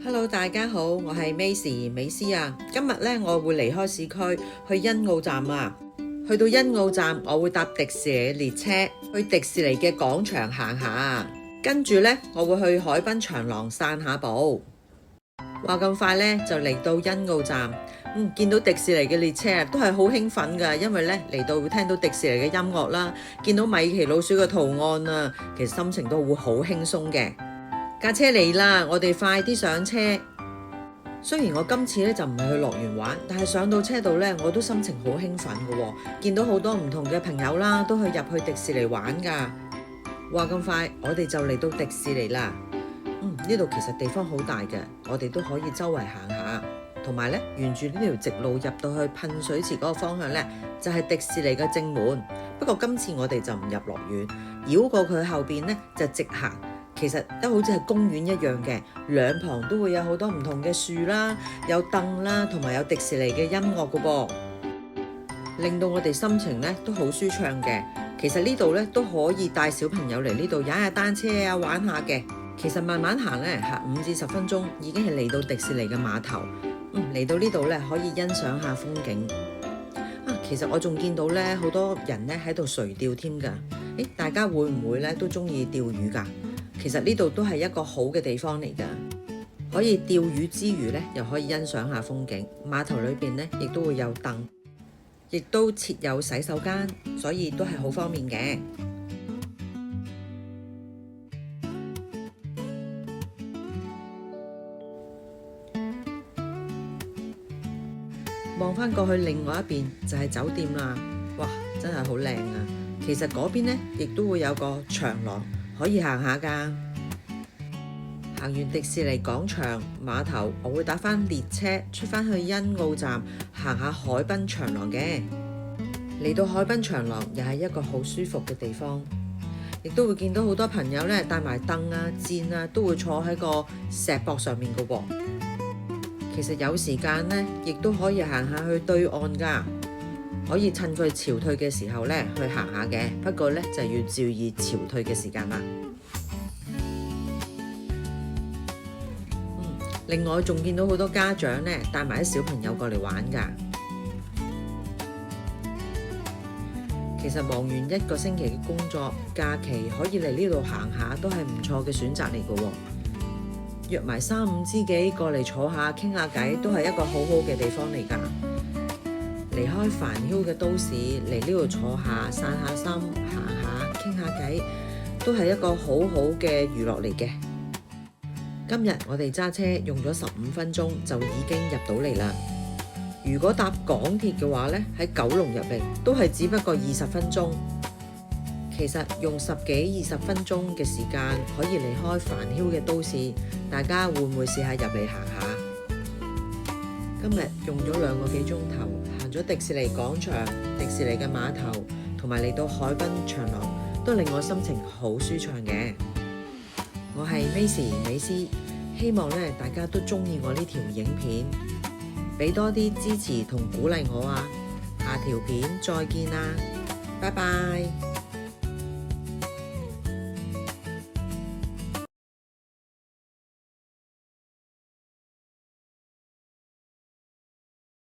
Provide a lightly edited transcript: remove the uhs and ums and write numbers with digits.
Hello，大家好，我係美斯啊。今日咧，我會離開市區去欣澳站啊。去到欣澳站，我會搭迪士尼列車去迪士尼嘅廣場行下。跟住咧，我會去海濱長廊散下步。話咁快咧，就嚟到欣澳站。見到迪士尼嘅列車都係好興奮㗎，因為咧嚟到會聽到迪士尼嘅音樂啦，見到米奇老鼠嘅圖案啊，其實心情都會好輕鬆嘅。架車嚟啦，我哋快啲上車。雖然我今次咧就唔係去樂園玩，但係上到車度咧，我都心情好興奮嘅喎。見到好多唔同嘅朋友啦，都去入去迪士尼玩㗎。話咁快，我哋就嚟到迪士尼啦。呢度其實地方好大嘅，我哋都可以周圍行下。同埋咧，沿住呢條直路入到去噴水池嗰個方向咧，就係迪士尼嘅正門。不過今次我哋就唔入樂園，繞過佢後邊咧就直行。其實都好似係公園一樣嘅，兩旁都會有好多唔同嘅樹啦，有凳啦，同埋有迪士尼嘅音樂㗎噃，令到我哋心情咧都好舒暢嘅。其實呢度咧都可以帶小朋友嚟呢度踩下單車啊，玩下嘅。其實慢慢行咧，行5至10分鐘已經係嚟到迪士尼嘅碼頭。嚟到呢度咧可以欣賞下風景。其實我仲見到咧好多人咧喺度垂釣添㗎。大家會唔會咧都中意釣魚㗎？其實呢度都係一個好嘅地方嚟㗎，可以釣魚之餘咧，又可以欣賞下風景。碼頭裏邊咧，亦都會有凳，亦都設有洗手間，所以都係好方便嘅。望返過去另外一邊就係酒店啦，哇，真係好靚啊！其實嗰邊咧亦都會有個長廊。可以行下㗎。行完迪士尼廣場碼頭，我會搭返列車出返去欣澳站，行下海濱長廊嘅。嚟到海濱長廊又係一個好舒服嘅地方，亦都會見到好多朋友咧帶埋凳啊、墊啊，都會坐喺個石膊上面㗎喎。其實有時間咧，亦都可以行下去對岸㗎。可以趁佢潮退嘅時候咧去行下嘅，不過咧就要注意潮退嘅時間啦。另外仲見到好多家長咧帶埋啲小朋友過嚟玩㗎。其實忙完一個星期嘅工作，假期可以嚟呢度行下都係唔錯嘅選擇嚟㗎喎。約埋3、5知己過嚟坐下傾下偈，都係一個好好嘅地方嚟㗎。離開煩囂嘅都市，嚟呢度坐下散下心，行下傾下偈，都係一個好好嘅娛樂嚟嘅。今日我哋揸車用咗15分鐘就已經入到嚟啦。如果搭港鐵嘅話咧，喺九龍入嚟都係只不過20分鐘。其實用10幾20分鐘嘅時間可以離開煩囂嘅都市，大家會唔會試下入嚟行下？今日用咗2個幾鐘頭，行咗迪士尼廣場、迪士尼嘅碼頭，同埋嚟到海濱長廊，都令我心情好舒暢嘅。我係美斯，希望咧大家都中意我呢條影片，俾多啲支持同鼓勵我啊！下條片再見啦，拜拜。